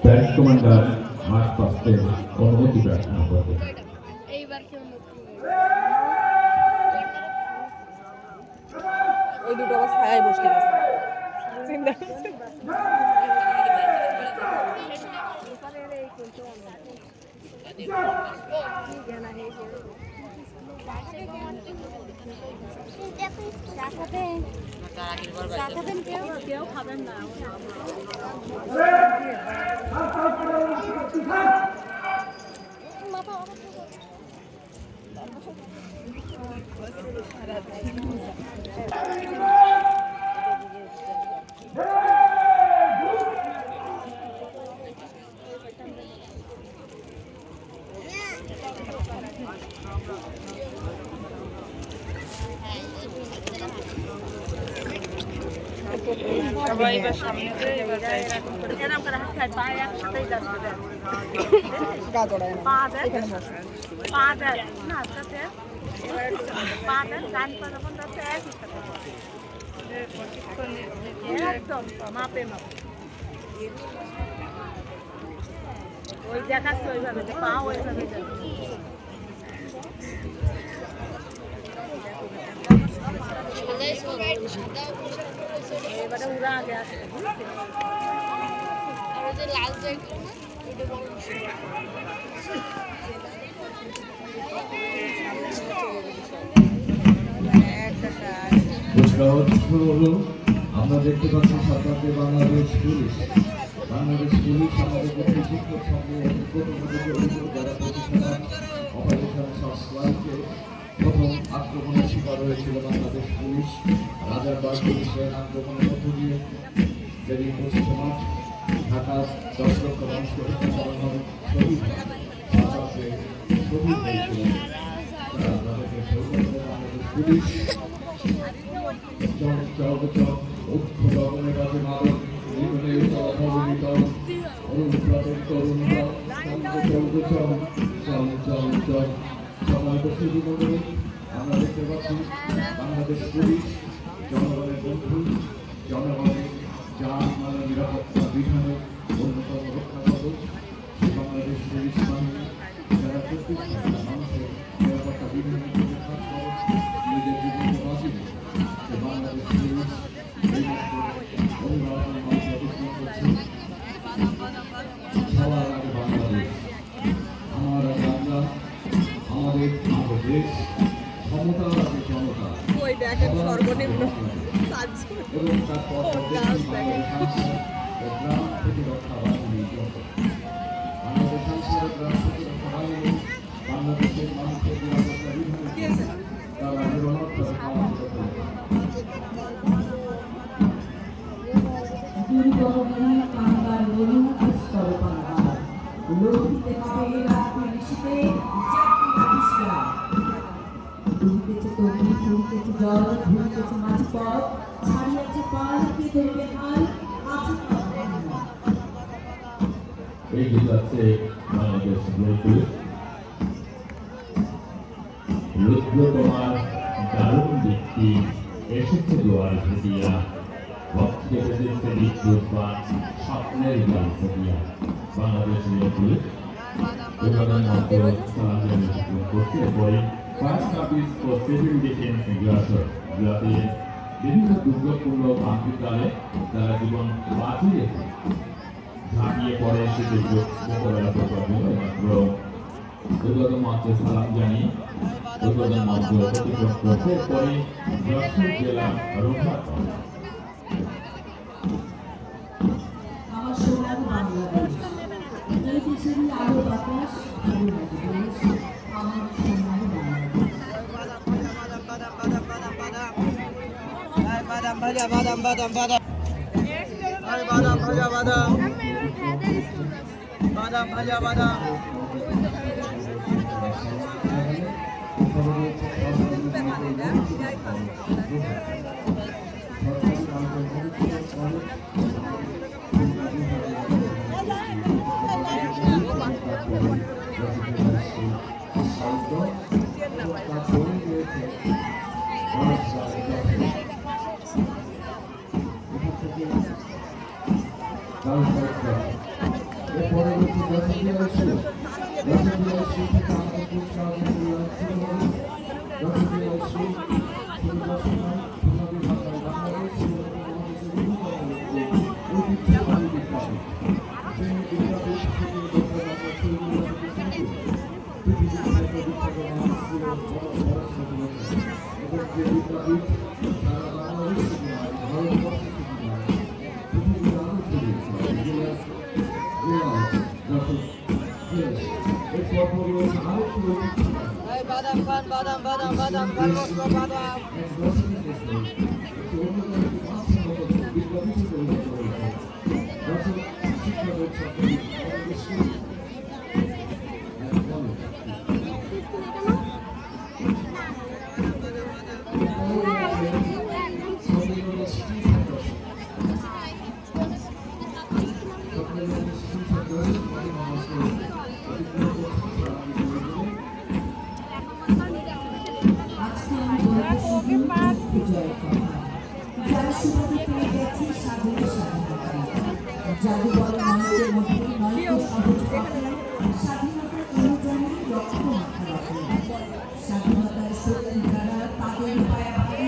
Band commander মাঠ পাশে অনুমতি প্রার্থনা করবে। ওই দুটো আবার ছায়ায় বসতে গেছে। কেউ খাবেন না। সবাই এবার সামনে এরকম করে হাত খায় পা একসাথেই যাচ্ছে পা দেয় না তাতে পা দেয় ডান পা যখন যাচ্ছে একই সাথে একদম মাপে মাপে ওই দেখাচ্ছে ওইভাবে পা ওইভাবে যাচ্ছে এবারে উড়া আগে আসছে আর যে লাল জায়গা এটা বড় আমরা দেখতে পাচ্ছি সরকারকে বাংলাদেশ পুলিশ আমাদের প্রতি শিক্ষক সঙ্গে যারা প্রতিষ্ঠান অপারেশন সাবস্ক্রাইবকে প্রথম আক্রমণের শিকার হয়েছিল বাংলাদেশ পুলিশ রাজারবাগ পুলিশের আক্রমণের মধ্য দিয়ে যেদিন 25 মার্চ ঢাকা 10 লক্ষ মানুষকে হত্যা করা হয় শহীদ হয়েছিলেন তাদেরকে বাংলাদেশ পুলিশ ঐক্য দমনের কাছে মাদক আমরা দেখতে পাচ্ছি বাংলাদেশ পুলিশ জনগণের বন্ধু জনগণের যান মাল নিরাপত্তা বিধানের অন্যতম রক্ষা কবচ বাংলাদেশ পুলিশ বাহিনী যারা প্রত্যেক মানুষের নিরাপত্তা বিধানের কাজ করে নিজের জীবনকে বাঁচিয়ে বাংলাদেশ পুলিশ অভিভাবকের মানুষ অতিক্রম করছে সবার আগে বাংলাদেশ আমার বাংলা আমাদের দেশ ক্ষমতা আছে জনতা সর্বনিম্ন এবং তারপর গ্রাম থেকে রক্ষা বাহিনী বাংলাদেশ সংসদের গ্রাম থেকে রক্ষা বাহিনী বাংলাদেশের মানুষের নিরাপত্তা বিধানে তারা নিরন্তর কাজ করতে এই হচ্ছে বাংলাদেশ রুদ্র তোমার দারুণ ব্যক্তি এসেছে দোয়ার ঘটিয়া ভক্তকে পেতেছে বিদ্যুৎ বা স্বপ্নের গান ঘটিয়া বাংলাদেশের পুলিশ করতে পরে ফায়ার সার্ভিস ও সিভিল ডিফেন্স এগ্রাসর যাতে বিভিন্ন দুর্যোগপূর্ণ প্রান্তিককালে তারা জীবন বাঁচিয়ে রেখে ঝাঁপিয়ে পড়ে সে দুর্যোগ মোকাবেলা করবার জন্য মাত্র দুর্গত মঞ্চে সালাম জানিয়ে দুর্গত মঞ্চ অতিক্রম করতে পরে যশোর জেলা রক্ষা করে বাদাম ভাজা বাদাম ভাজা বাদাম পরবর্তী দশমীয় ইস্যু থেকে আমাদের পুরস্কার শুরু হবে। দশমীয় ইস্যু শুধু দশম নয়, সোনালী ভাষায় বাংলাদেশ ঐতিহ্যবাহী বিদ্যাপীঠ। সেই বিদ্যাপীঠ থেকে বঙ্গবন্ধু ছবিগুলো থেকে শুরু করে পৃথিবীর যত বিখ্যাত মানুষ ছিল বড় বড় ছবি এবং যে বিদ্যাপীঠ সারা বাংলাদেশ থেকে নয়, ভারতবর্ষ থেকে নয়, পৃথিবীর আরও ছড়িয়েছে। এরপর রয়েছে আরেকটি ঐতিহ্য এই বাদাম খান বাদাম বাদাম বাদাম খান মস্ত বাদাম এক দশমী দেশে একটি অন্যতম একটি বাচ্চার মতো বিদ্যাপীঠে পরিণত হয়েছে। দর্শক শিক্ষাবোর্ড সকলে আমাদের স্কুল এক কলেজ। সম্মেলনের স্কুল ছাত্র সম্মেলনের স্কুল ছাত্র মানুষকে আজকে আমি বলবো শুধু বিজয়ের কথা, যার সুবাদে পেয়ে গেছে স্বাধীনতা। জাদুঘর মানুষের মধ্যে নয় তো সহজ কথা, স্বাধীনতা অনুযায়ী লক্ষ্য মাথা রাখে। স্বাধীনতার শক্তি যারা তাদের পায়ে হাতে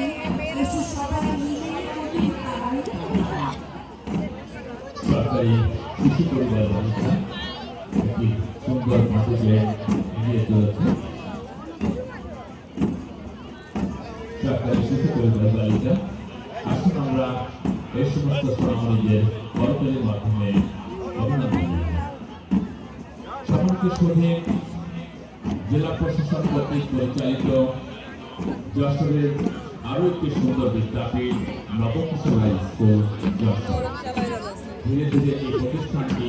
এসে সবাই মিলে কবি তারাই সরকারি শিশু পরিবার ব্যবস্থা একটি সুন্দর মাধ্যমে এগিয়ে চলেছে। সরকারি শিশু পরিবার বালিকা, আসুন আমরা এই সমস্ত সোনামণিদের করতালির মাধ্যমে অভিনন্দন জানাই। সম্মানিত শহীদ জেলা প্রশাসন কর্তৃক পরিচালিত যশোরের আরও একটি সুন্দর বিদ্যাপীঠ নবম হাই স্কুল যশোর। ধীরে ধীরে এই প্রতিষ্ঠানটি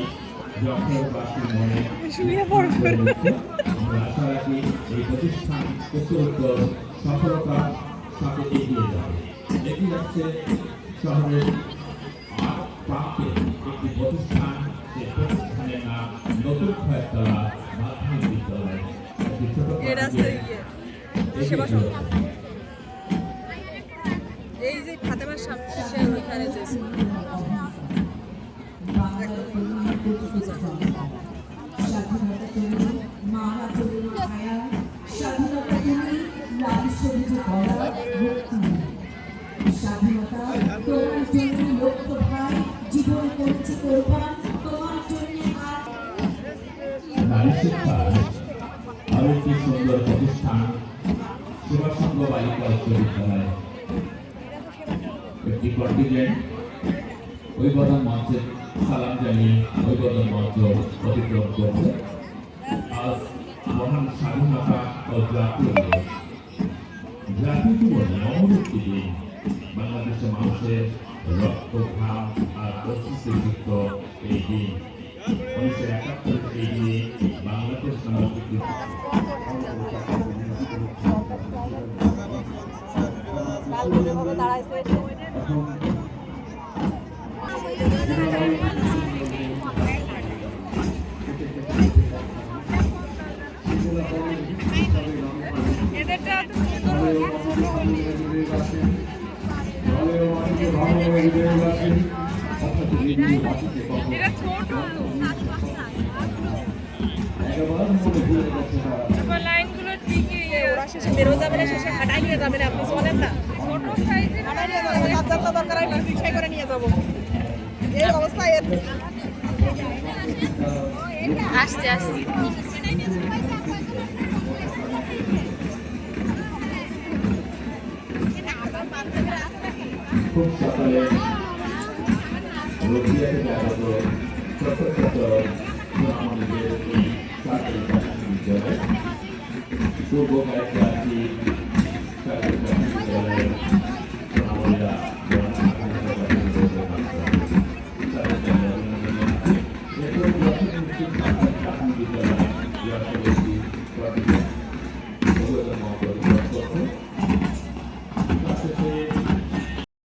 যশোরবাসীর মনে আমরা আশা রাখি এই প্রতিষ্ঠান উত্তরোত্তর সফলতার সাথে এগিয়ে যাবে। এটি হচ্ছে শহরের আট প্রান্তে একটি প্রতিষ্ঠান, যে প্রতিষ্ঠানের নাম নতুন খয়েরতলা মাধ্যমিক বিদ্যালয়। একটি ছোট এই যে ফাতেমার সামনে ওইখানে যে স্বাধীনতা তুমি মারা তরুণ ছায়া, স্বাধীনতা তুমি লাল সবুজ গলা মুক্তি। স্বাধীনতা তোমার জন্য লক্ষ্য ভাই, জীবন করেছে কোরবান তোমার জন্য। নারী শিক্ষার আরো একটি সুন্দর প্রতিষ্ঠান সেবা সংঘ বালিকা উচ্চ বিদ্যালয়। একটি কন্টিনজেন্ট ঐবদন মঞ্চের সালাম জানিয়ে ঐবদন মঞ্চ অতিক্রম করছে। আজ মহান স্বাধীনতা ও জাতীয় দিবস। জাতীয় জীবনে অমর একটি দিন। বাংলাদেশের মানুষের রক্ত, ঘাম আর অস্তিত্বযুক্ত এই দিন। 1971 এই দিনে বাংলাদেশ নামক একটি লাইনগুলো ঠিকই ওরা শেষে বেরো যাবে না, শেষে হাঁটাই নিয়ে যাবে না, আপনি চলেন না ছোট সাইজের হাঁটাই নিয়ে যাবে, বাচ্চার তো দরকার হয় না, রিক্সায় করে নিয়ে যাবো এই অবস্থায়। আসতে আসতে খুব সকালে রোগিয়া থেকে আগত ছোট ছোট আমাদের এই সরকারি প্রাথমিক বিদ্যালয় পূর্ব কয়েকটি সরকারি প্রাথমিক বিদ্যালয়ের আমাদের